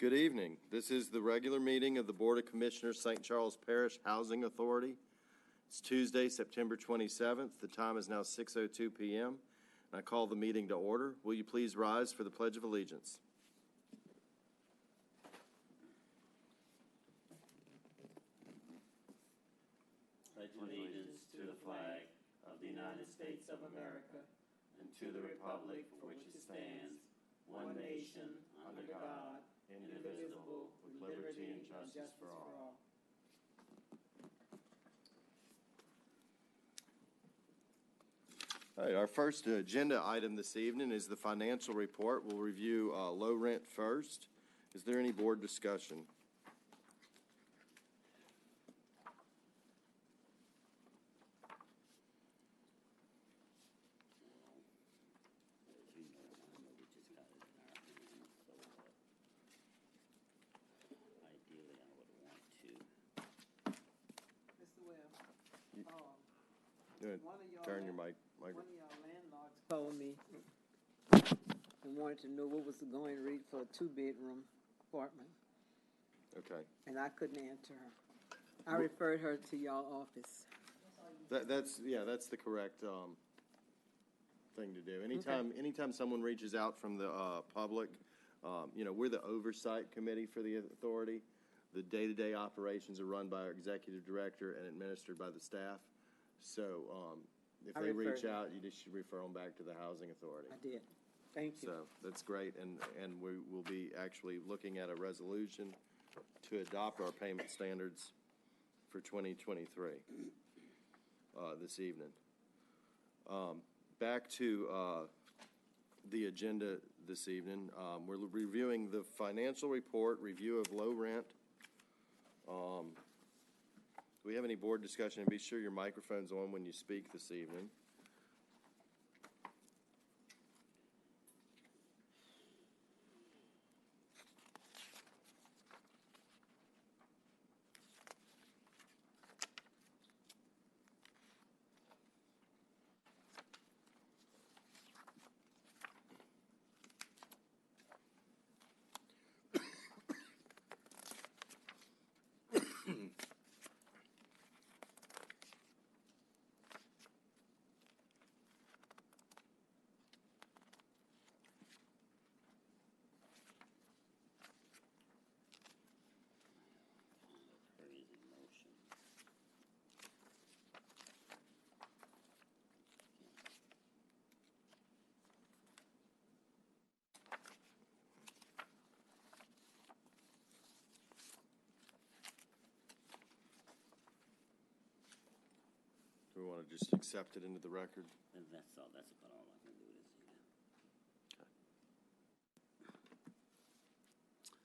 Good evening. This is the regular meeting of the Board of Commissioners, St. Charles Parish Housing Authority. It's Tuesday, September 27th. The time is now 6:02 p.m. And I call the meeting to order. Will you please rise for the Pledge of Allegiance? Pledge allegiance to the flag of the United States of America and to the republic for which it stands, one nation, under God, indivisible, with liberty and justice for all. All right, our first agenda item this evening is the financial report. We'll review low rent first. Is there any board discussion? Turn your mic. One of y'all landlords called me and wanted to know what was the going rate for a 2-bedroom apartment. Okay. And I couldn't answer her. I referred her to y'all office. That's the correct thing to do. Anytime someone reaches out from the public, we're the oversight committee for the authority. The day-to-day operations are run by our executive director and administered by the staff. So if they reach out, you just should refer them back to the housing authority. I did. Thank you. So that's great, and we will be actually looking at a resolution to adopt our payment standards for 2023 this evening. Back to the agenda this evening. We're reviewing the financial report, review of low rent. Do we have any board discussion? And be sure your microphone's on when you speak this evening. Do we want to just accept it into the record? And that's all. That's about all I can do this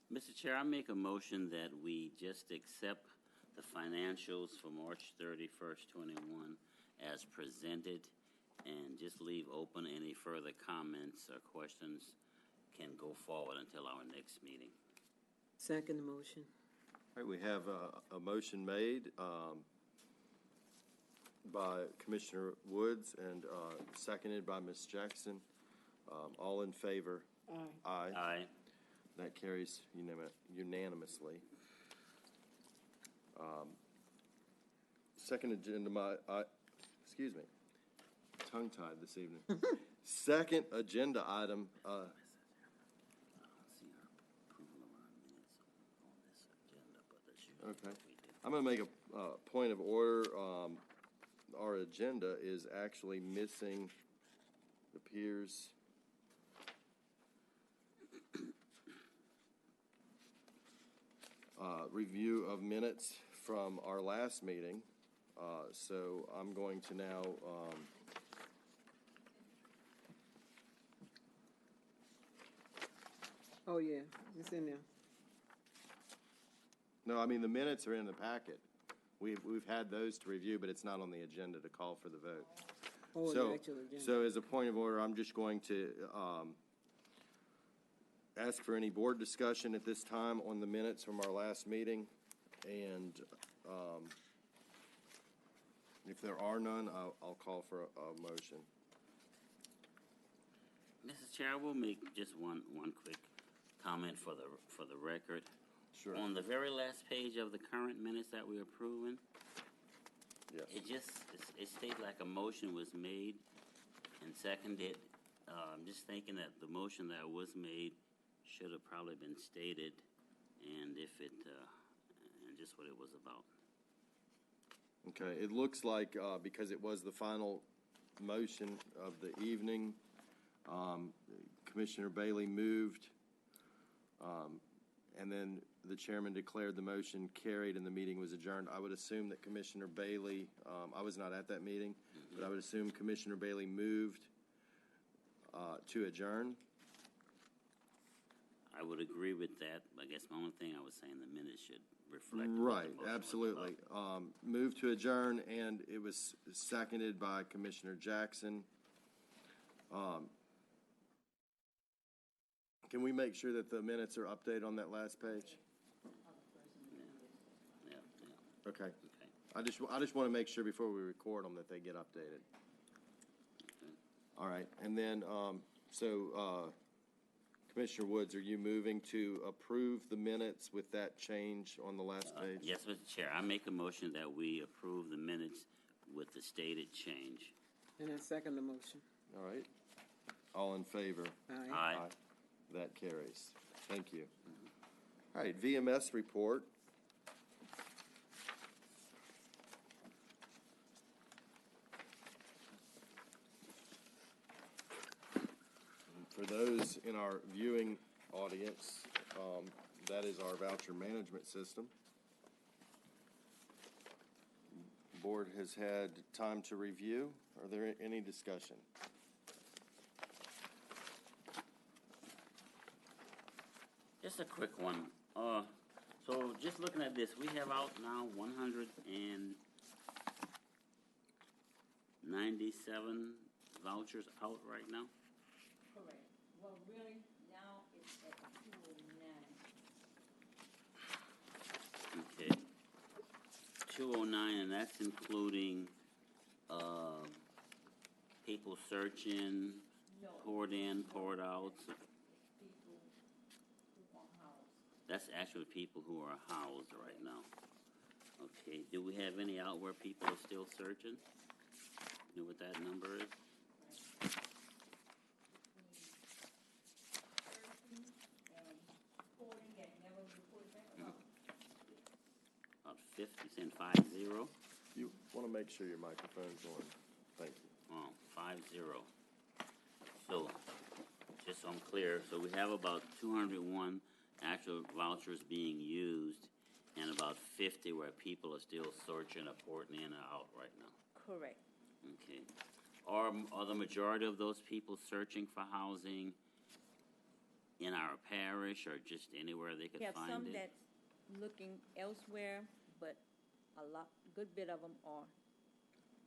evening. Mr. Chair, I make a motion that we just accept the financials for March 31st, 21 as presented and just leave open any further comments or questions can go forward until our next meeting. Second motion. All right, we have a motion made by Commissioner Woods and seconded by Ms. Jackson. All in favor? Aye. Aye. Aye. That carries unanimously. Second agenda, tongue-tied this evening. Second agenda item. Okay. I'm going to make a point of order. Our agenda is actually missing, it appears, review of minutes from our last meeting. So I'm going to now Oh, yeah. It's in there. No, I mean, the minutes are in the packet. We've had those to review, but it's not on the agenda to call for the vote. Oh, the actual agenda. So as a point of order, I'm just going to ask for any board discussion at this time on the minutes from our last meeting. And if there are none, I'll call for a motion. Mr. Chair, I will make just one quick comment for the record. Sure. On the very last page of the current minutes that we're approving, Yes. it states like a motion was made and seconded. I'm just thinking that the motion that was made should have probably been stated, and and just what it was about. Okay, it looks like, because it was the final motion of the evening, Commissioner Bailey moved, and then the chairman declared the motion carried and the meeting was adjourned. I would assume that Commissioner Bailey, I was not at that meeting, but I would assume Commissioner Bailey moved to adjourn. I would agree with that. I guess my only thing I was saying, the minutes should reflect. Right, absolutely. Move to adjourn, and it was seconded by Commissioner Jackson. Can we make sure that the minutes are updated on that last page? Yeah. Okay. Okay. I just want to make sure before we record them that they get updated. All right, and then, Commissioner Woods, are you moving to approve the minutes with that change on the last page? Yes, Mr. Chair, I make a motion that we approve the minutes with the stated change. And I second the motion. All right. All in favor? Aye. Aye. That carries. Thank you. All right, VMS report. For those in our viewing audience, that is our voucher management system. Board has had time to review. Are there any discussion? Just a quick one. So just looking at this, we have out now 197 vouchers out right now. Correct. Well, really, now it's at 209. Okay. 209, and that's including people searching, No. poured in, poured out. People who want house. That's actually people who are housed right now. Okay. Do we have any out where people are still searching? You know what that number is? Between 13 and 40 that never reported back. About 50, saying 50. You want to make sure your microphone's on. Thank you. Oh, 50. So, just so I'm clear, so we have about 201 actual vouchers being used, and about 50 where people are still searching or porting in or out right now. Correct. Okay. Are the majority of those people searching for housing in our parish or just anywhere they could We have find some it? that's looking elsewhere, but good bit of them are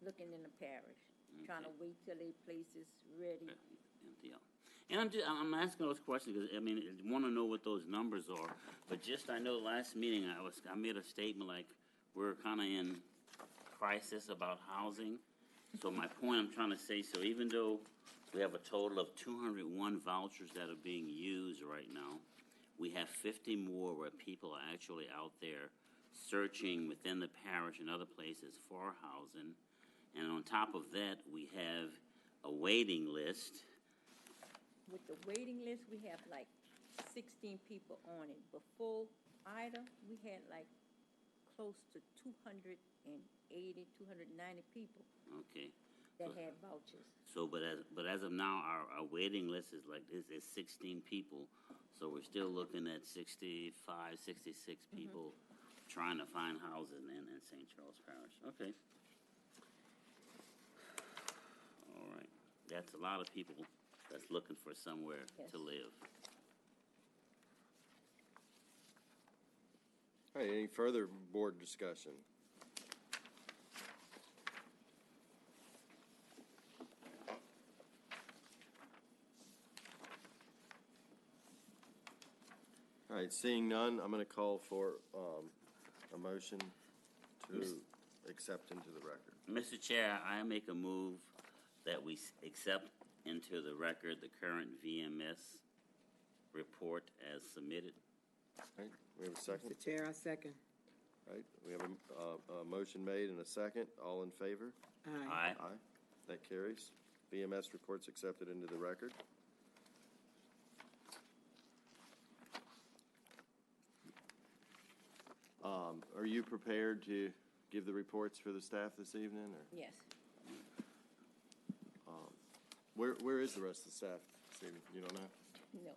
looking in the parish, trying to Okay. wait till their place is ready. Yeah. And I'm asking those questions because I want to know what those numbers are. But just I know last meeting I made a statement like we're kind of in crisis about housing. So my point I'm trying to say, so even though we have a total of 201 vouchers that are being used right now, we have 50 more where people are actually out there searching within the parish and other places for housing. And on top of that, we have a waiting list. With the waiting list, we have like 16 people on it. Before Ida, we had like close to 280, 290 people Okay. that had vouchers. So, but as of now, our waiting list is like is 16 people. So we're still looking at 65, 66 people trying to find housing in St. Charles Parish. Okay. All right. That's a lot of people that's looking for somewhere Yes. to live. All right, any further board discussion? All right, seeing none, I'm going to call for a motion to accept into the record. Mr. Chair, I make a move that we accept into the record the current VMS report as submitted. All right, we have a second. Mr. Chair, I second. All right, we have a motion made and a second. All in favor? Aye. Aye. Aye. That carries. VMS reports accepted into the record. Are you prepared to give the reports for the staff this evening, or Yes. where is the rest of the staff this evening? You don't know? No.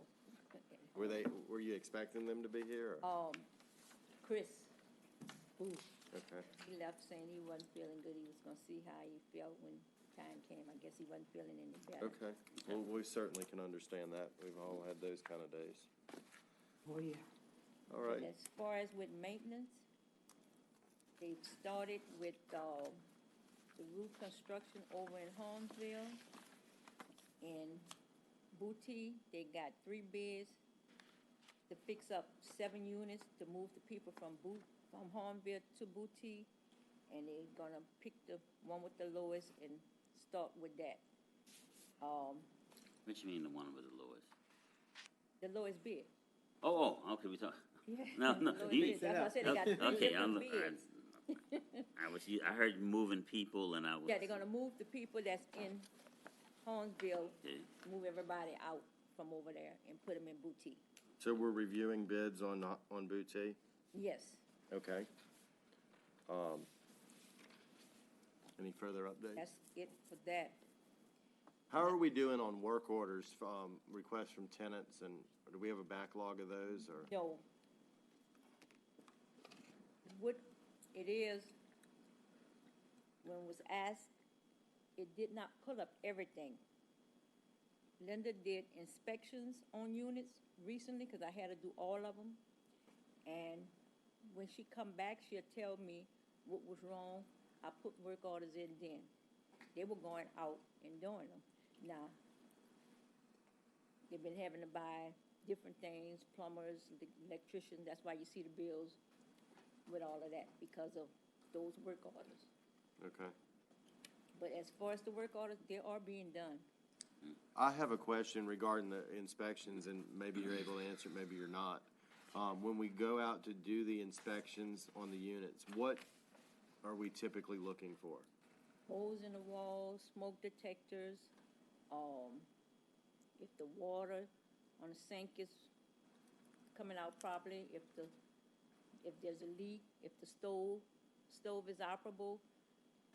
Were you expecting them to be here? Or? Chris, ooh, Okay. he left saying he wasn't feeling good. He was gonna see how he felt when time came. I guess he wasn't feeling any better. Okay. Well, we certainly can understand that. We've all had those kind of days. Oh, yeah. All right. And as far as with maintenance, they've started with, the roof construction over in Holmesville. In Booty, they got 3 bids to fix up 7 units to move the people from Holmesville to Booty. And they're gonna pick the one with the lowest and start with that. What you mean the one with the lowest? The lowest bid. Oh, okay, we talk. Yeah. No, no, The lowest you- bid. That's why I said they got 3 Okay, different bids. I heard moving people and I was. Yeah, they're gonna move the people that's in Holmesville, Okay. move everybody out from over there and put them in Boutique. So we're reviewing bids on Booty? Yes, Okay. Any further updates? that's it for that. How are we doing on work orders, requests from tenants, and do we have a backlog of those, or? No. What it is, when it was asked, it did not pull up everything. Linda did inspections on units recently, because I had to do all of them. And when she come back, she'll tell me what was wrong. I put work orders in then. They were going out and doing them. Now, they've been having to buy different things, plumbers, the electrician. That's why you see the bills with all of that, because of those work orders. Okay. But as far as the work orders, they are being done. I have a question regarding the inspections, and maybe you're able to answer it, maybe you're not. When we go out to do the inspections on the units, what are we typically looking for? Holes in the walls, smoke detectors, if the water on the sink is coming out properly, if there's a leak, if the stove is operable,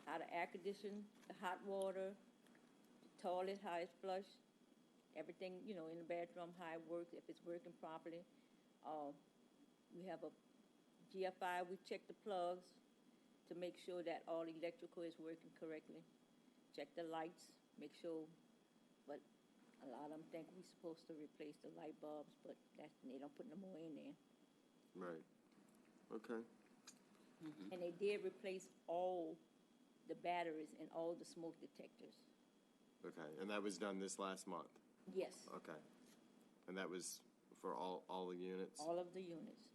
how to air condition the hot water, the toilet, how it's flushed, everything, in the bathroom, how it works, if it's working properly. We have a GFI, we check the plugs to make sure that all electrical is working correctly. Check the lights, make sure, but a lot of them think we're supposed to replace the light bulbs, but they don't put no more in there. Right. Okay. And they did replace all the batteries and all the smoke detectors. Okay, and that was done this last month? Yes, Okay. And that was for all the units? all of the units.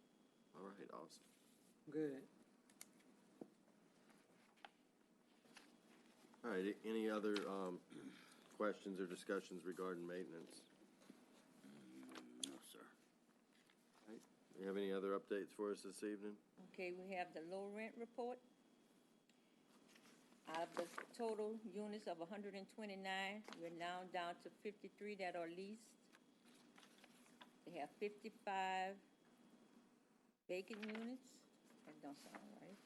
All right, awesome. Good. All right, any other questions or discussions regarding maintenance? No, sir. All right. You have any other updates for us this evening? Okay, we have the low rent report. Out of the total units of 129, we're now down to 53 that are leased. They have 55 vacant units. That don't sound right.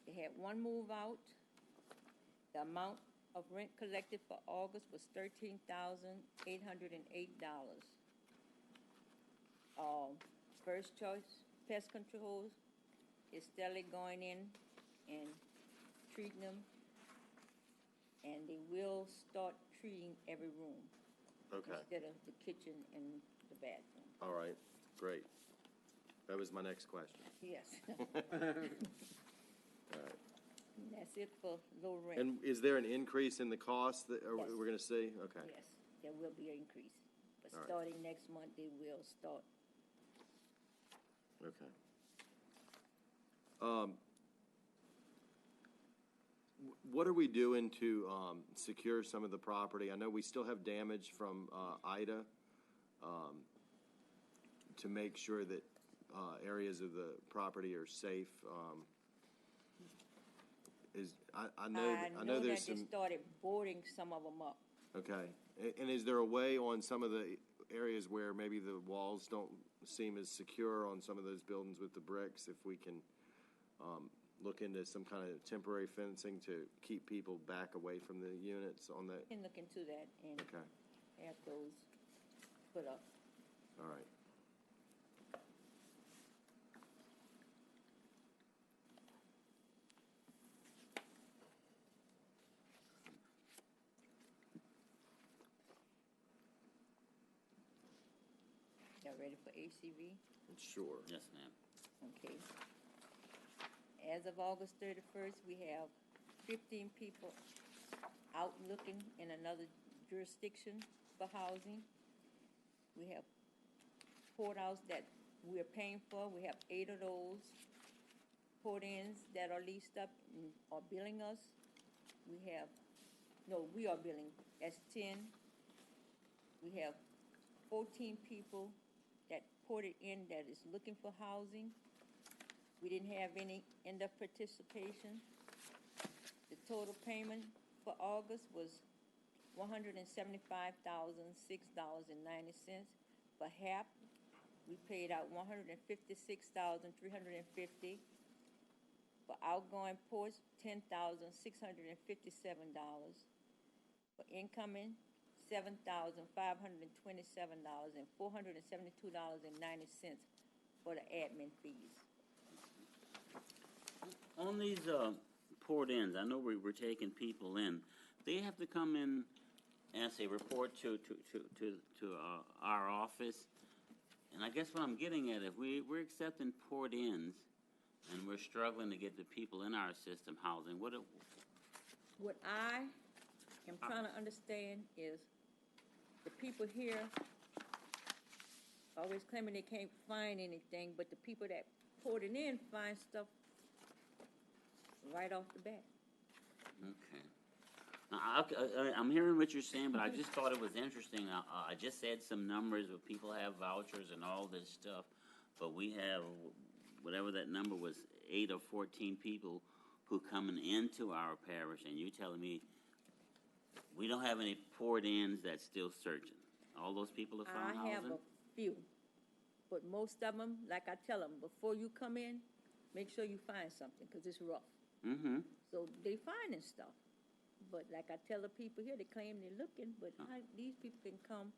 They had 1 move out. The amount of rent collected for August was $13,808. First Choice Pest Control is steadily going in and treating them, and they will start treating every room Okay, instead of the kitchen and the bathroom. all right, great. That was my next question. Yes, All right. and that's it for low rent. And is there an increase in the cost that Yes. we're going to see? Okay. Yes, there will be an increase, but All right. starting next month, they will start. Okay. what are we doing to secure some of the property? I know we still have damage from Ida, to make sure that areas of the property are safe. I know that there's they some. started boarding some of them up. Okay, and is there a way on some of the areas where maybe the walls don't seem as secure on some of those buildings with the bricks, if we can look into some kind of temporary fencing to keep people back away from the units on that? Can look into that and Okay, have those put up. all right. Y'all ready for ACV? Sure. Yes, ma'am. Okay. As of August 31st, we have 15 people out looking in another jurisdiction for housing. We have port-outs that we're paying for. We have 8 of those. Port-ins that are leased up and are billing us. We are billing. That's 10. We have 14 people that ported in that is looking for housing. We didn't have any end of participation. The total payment for August was $175,006.90. For HAP, we paid out $156,350. For outgoing ports, $10,657. For incoming, $7,527 and $472.90 for the admin fees. On these port-ins, I know we're taking people in. They have to come in and say report to our office. And I guess what I'm getting at, if we're accepting port-ins and we're struggling to get the people in our system housing, What I am trying to understand is the people here always claiming they can't find anything, but the people that poured it in find stuff right off the bat. Okay. Now, I'm hearing what you're saying, but I just thought it was interesting. I just said some numbers where people have vouchers and all this stuff, but we have, whatever that number was, 8 or 14 people who coming into our parish, and you're telling me we don't have any poured-ins that's still searching. All those people have found housing? I have a few, but most of them, like I tell them, before you come in, make sure you find something, because it's rough. Mm-hmm. So they finding stuff. But like I tell the people here, they claim they're looking, but these people can come,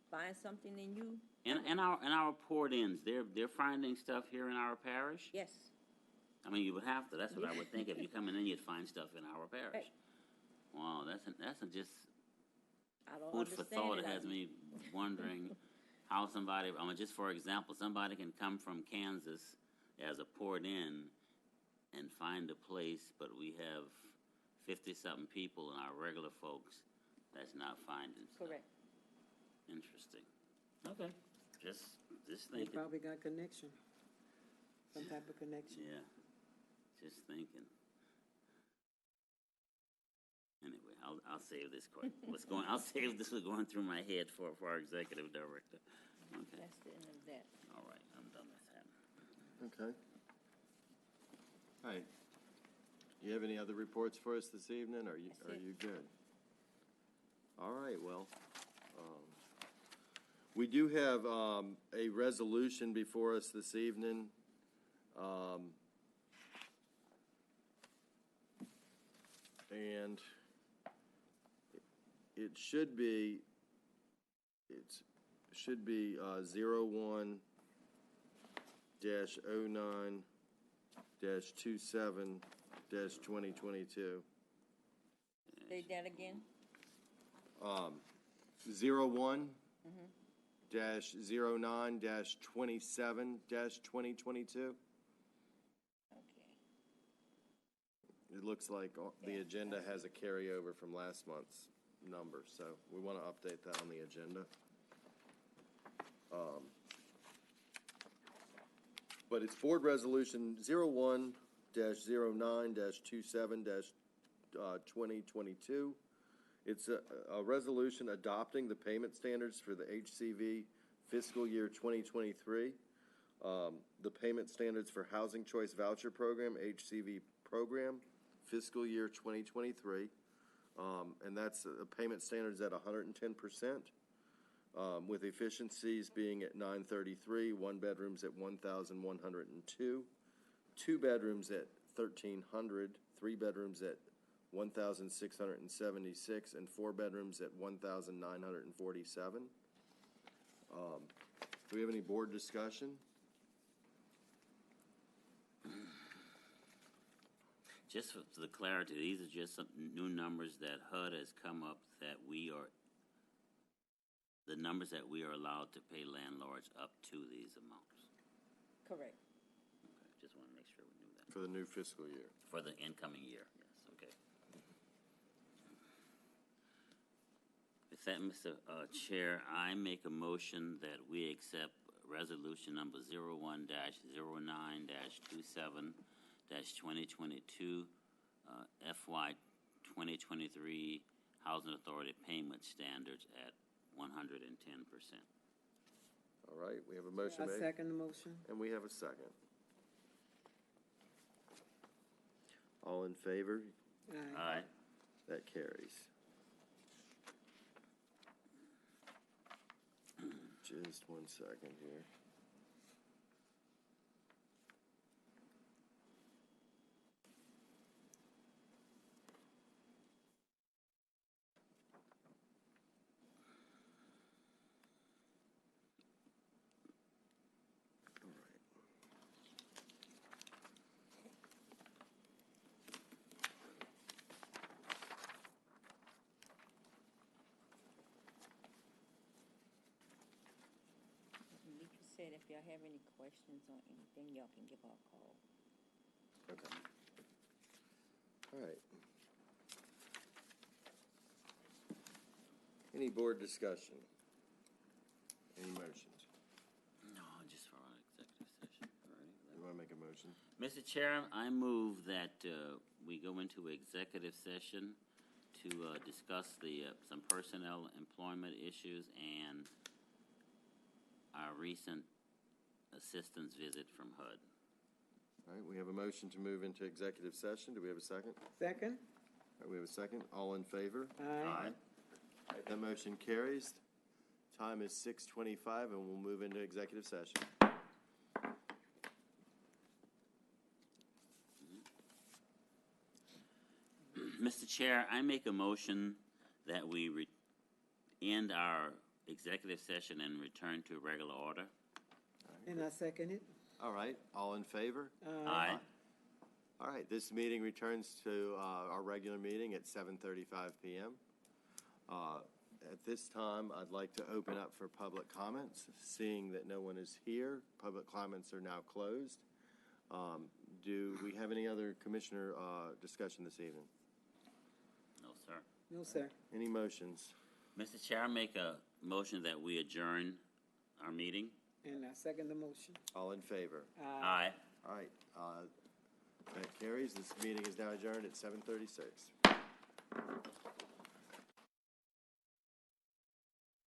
find something in you. And our port-ins, they're finding stuff here in our parish? Yes. I mean, you would have to. That's what I would think. If you come in, you'd find stuff in our parish. Right. Wow, that's just I don't food for understand thought. it. It has me wondering how somebody, I mean, just for example, somebody can come from Kansas as a port-in and find a place, but we have 50-something people and our regular folks that's not finding stuff. Correct. Interesting. Okay. Just They thinking. probably got connection, some type of connection. Yeah. Just thinking. Anyway, I'll save this question. I'll save this one going through my head for our executive director. Okay. That's the end of that. All right. I'm done with that. Okay. All right. You have any other reports for us this evening? Are you good? All right. Well, we do have a resolution before us this evening. And it should be 01-09-27-2022. Say that again. 01-09-27-2022. Okay. It looks like the agenda has a carryover from last month's number, so we want to update that on the agenda. But it's Board Resolution 01-09-27-2022. 2022. It's a resolution adopting the payment standards for the HCV fiscal year 2023. The payment standards for Housing Choice Voucher Program, HCV program, fiscal year 2023. And that's payment standards at 110%, with efficiencies being at 933, one bedrooms at 1,102, two bedrooms at 1,300, three bedrooms at 1,676, and four bedrooms at 1,947. Do we have any board discussion? Just for the clarity, these are just some new numbers that HUD has come up that the numbers that we are allowed to pay landlords up to these amounts. Correct. Okay, just want to make sure we knew that. For the new fiscal year. For the incoming year, yes, okay. With that, Mr. Chair, I make a motion that we accept resolution number 01-09-27-2022, FY 2023 Housing Authority payment standards at 110%. All right, we have a motion I made. second the motion. And we have a second. All in favor? Aye. Aye. That carries. Just 1 second here. Lisa said if y'all have any questions or anything, y'all can give her a call. Okay. All right. Any board discussion? Any motions? No, just for our executive session. All right. You want to make a motion? Mr. Chair, I move that we go into executive session to discuss some personnel employment issues and our recent assistance visit from HUD. All right, we have a motion to move into executive session. Do we have a second? Second? All right, we have a second. All in favor? Aye. All right, that motion carries. Time is 6:25, and we'll move into executive session. Mr. Chair, I make a motion that we end our executive session and return to regular order. And I second it. All right, all in favor? Aye. All right, this meeting returns to our regular meeting at 7:35 p.m. At this time, I'd like to open up for public comments. Seeing that no one is here, public comments are now closed. Do we have any other commissioner discussion this evening? No, sir. No, sir. Any motions? Mr. Chair, I make a motion that we adjourn our meeting. And I second the motion. All in favor? Aye. All right, that carries. This meeting is now adjourned at 7:36.